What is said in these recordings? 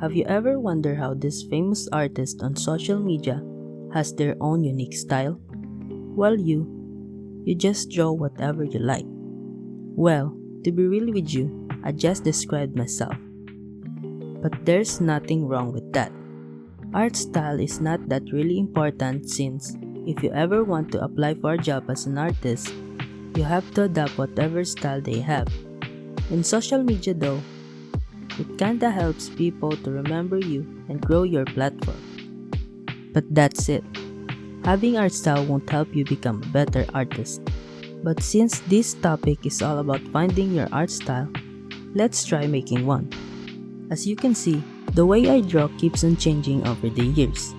Have you ever wondered how this famous artist on social media has their own unique style? Well, you just draw whatever you like. Well, to be real with you, I just described myself. But there's nothing wrong with that. Art style is not that really important since if you ever want to apply for a job as an artist, you have to adapt whatever style they have. In social media though, it kinda helps people to remember you and grow your platform. But that's it. Having art style won't help you become a better artist. But since this topic is all about finding your art style, let's try making one. As you can see, the way I draw keeps on changing over the years.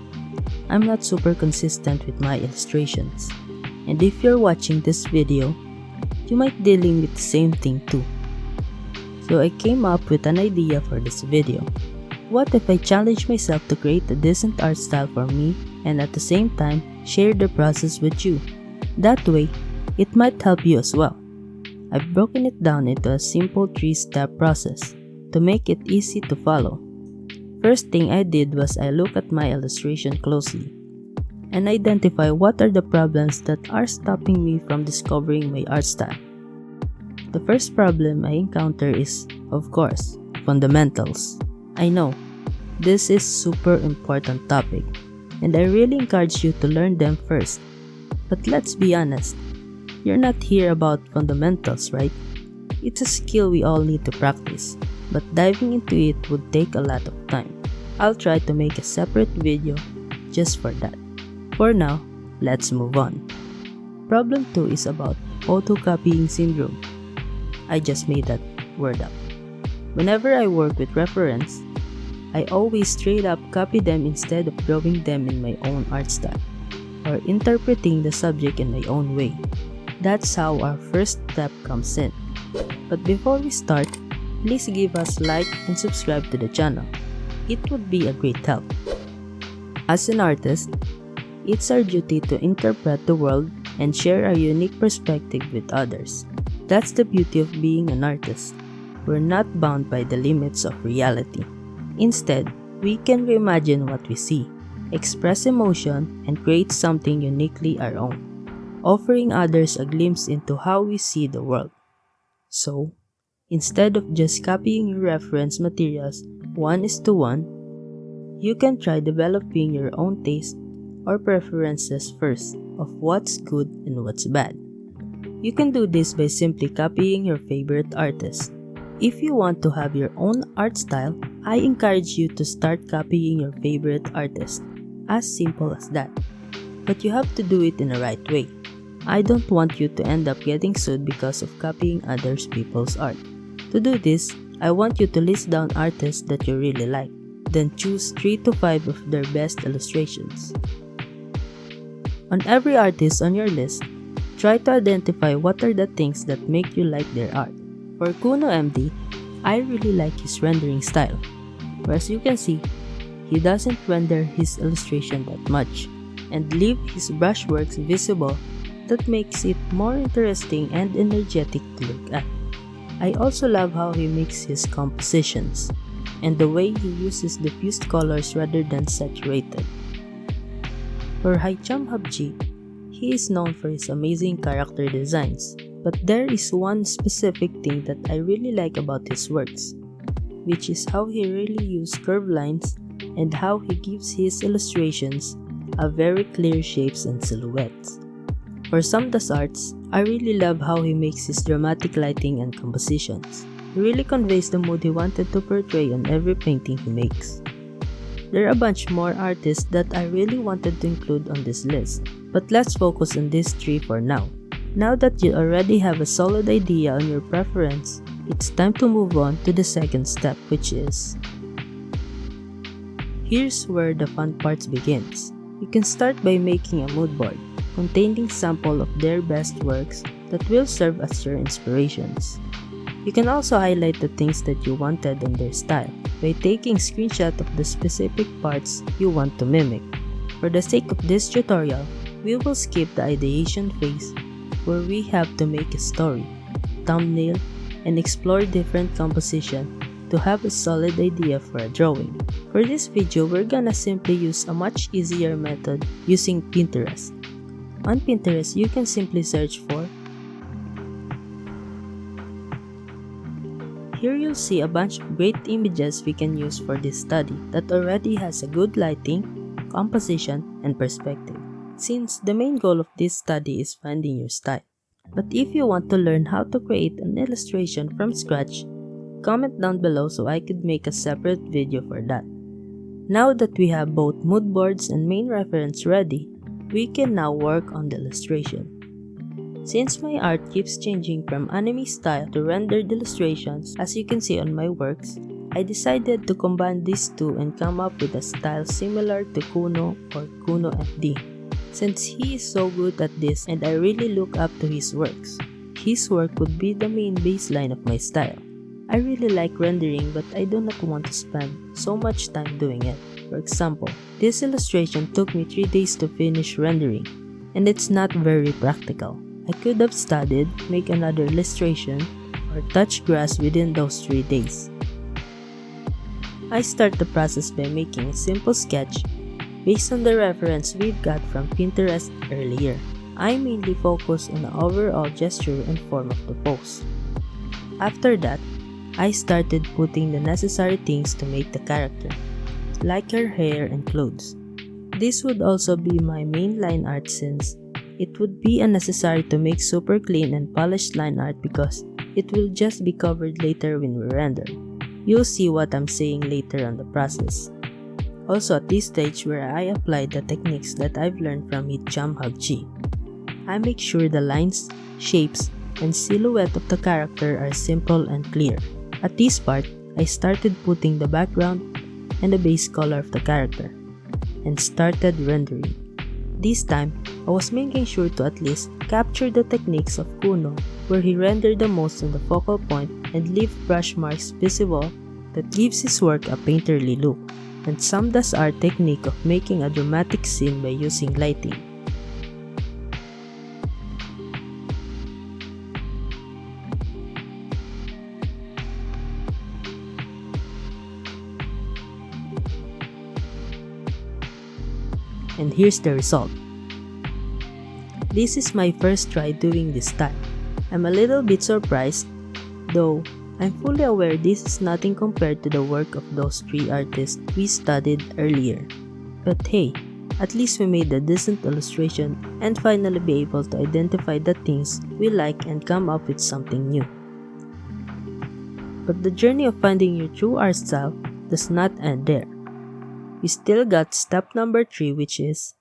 I'm not super consistent with my illustrations. And if you're watching this video, you might dealing with the same thing too. So I came up with an idea for this video. What if I challenge myself to create a decent art style for me and at the same time share the process with you? That way, it might help you as well. I've broken it down into a simple 3-step process to make it easy to follow. First thing I did was I looked at my illustration closely and identify what are the problems that are stopping me from discovering my art style. The first problem I encounter is, of course, fundamentals. I know, this is super important topic and I really encourage you to learn them first. But let's be honest, you're not here about fundamentals, right? It's a skill we all need to practice, but diving into it would take a lot of time. I'll try to make a separate video just for that. For now, let's move on. Problem 2 is about photocopying syndrome. I just made that word up. Whenever I work with reference, I always straight up copy them instead of drawing them in my own art style or interpreting the subject in my own way. That's how our first step comes in. But before we start, please give us like and subscribe to the channel. It would be a great help. As an artist, it's our duty to interpret the world and share our unique perspective with others. That's the beauty of being an artist. We're not bound by the limits of reality. Instead, we can reimagine what we see, express emotion, and create something uniquely our own, offering others a glimpse into how we see the world. So, instead of just copying your reference materials 1:1, you can try developing your own taste or preferences first of what's good and what's bad. You can do this by simply copying your favorite artist. If you want to have your own art style, I encourage you to start copying your favorite artist. As simple as that. But you have to do it in the right way. I don't want you to end up getting sued because of copying other people's art. To do this, I want you to list down artists that you really like, then choose 3 to 5 of their best illustrations. On every artist on your list, try to identify what are the things that make you like their art. For KunoMD, I really like his rendering style. As you can see, he doesn't render his illustration that much and leave his brushworks visible. That makes it more interesting and energetic to look at. I also love how he makes his compositions and the way he uses diffused colors rather than saturated. For Hicham Habchi, he is known for his amazing character designs, but there is one specific thing that I really like about his works, which is how he really uses curved lines and how he gives his illustrations a very clear shapes and silhouettes. For Samdoesart, I really love how he makes his dramatic lighting and compositions. He really conveys the mood he wanted to portray on every painting he makes. There are a bunch more artists that I really wanted to include on this list, but let's focus on these 3 for now. Now that you already have a solid idea on your preference, it's time to move on to the second step, which is... Here's where the fun parts begins. You can start by making a mood board containing sample of their best works that will serve as your inspirations. You can also highlight the things that you wanted on their style by taking screenshot of the specific parts you want to mimic. For the sake of this tutorial, we will skip the ideation phase where we have to make a story, thumbnail, and explore different composition to have a solid idea for a drawing. For this video, we're gonna simply use a much easier method using Pinterest. On Pinterest, you can simply search for. Here you'll see a bunch of great images we can use for this study that already has a good lighting, composition, and perspective, since the main goal of this study is finding your style. But if you want to learn how to create an illustration from scratch, comment down below so I could make a separate video for that. Now that we have both mood boards and main reference ready, we can now work on the illustration. Since my art keeps changing from anime style to rendered illustrations, as you can see on my works, I decided to combine these two and come up with a style similar to Kuno or KunoMD. Since he is so good at this and I really look up to his works, his work would be the main baseline of my style. I really like rendering, but I do not want to spend so much time doing it. For example, this illustration took me 3 days to finish rendering, and it's not very practical. I could have studied, make another illustration, or touch grass within those 3 days. I start the process by making a simple sketch based on the reference we've got from Pinterest earlier. I mainly focus on the overall gesture and form of the pose. After that, I started putting the necessary things to make the character, like her hair and clothes. This would also be my main line art since it would be unnecessary to make super clean and polished line art because it will just be covered later when we render. You'll see what I'm saying later on the process. Also at this stage where I applied the techniques that I've learned from Hicham Habchi, I make sure the lines, shapes, and silhouette of the character are simple and clear. At this part, I started putting the background and the base color of the character, and started rendering. This time, I was making sure to at least capture the techniques of Kuno, where he rendered the most on the focal point and leave brush marks visible that gives his work a painterly look, and Samdoesart technique of making a dramatic scene by using lighting. And here's the result. This is my first try doing this style. I'm a little bit surprised, though I'm fully aware this is nothing compared to the work of those 3 artists we studied earlier. But hey, at least we made a decent illustration and finally be able to identify the things we like and come up with something new. But the journey of finding your true art style does not end there. We still got step number 3, which is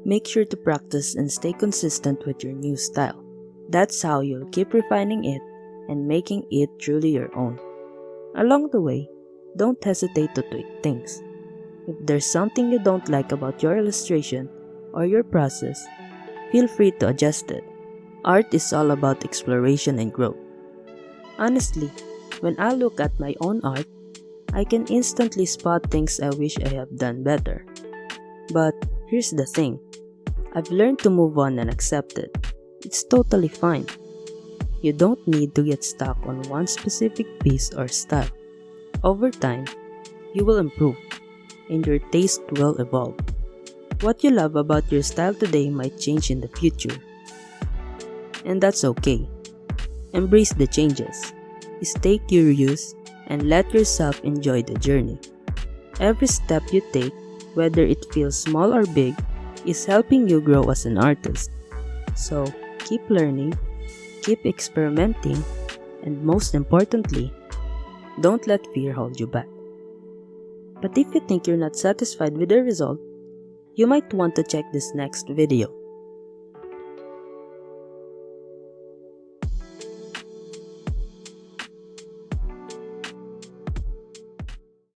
make sure to practice and stay consistent with your new style. That's how you'll keep refining it and making it truly your own. Along the way, don't hesitate to tweak things. If there's something you don't like about your illustration or your process, feel free to adjust it. Art is all about exploration and growth. Honestly, when I look at my own art, I can instantly spot things I wish I have done better. But here's the thing, I've learned to move on and accept it. It's totally fine. You don't need to get stuck on one specific piece or style. Over time, you will improve, and your taste will evolve. What you love about your style today might change in the future. And that's okay. Embrace the changes. Stay curious and let yourself enjoy the journey. Every step you take, whether it feels small or big, is helping you grow as an artist. So, keep learning, keep experimenting, and most importantly, don't let fear hold you back. But if you think you're not satisfied with the result, you might want to check this next video.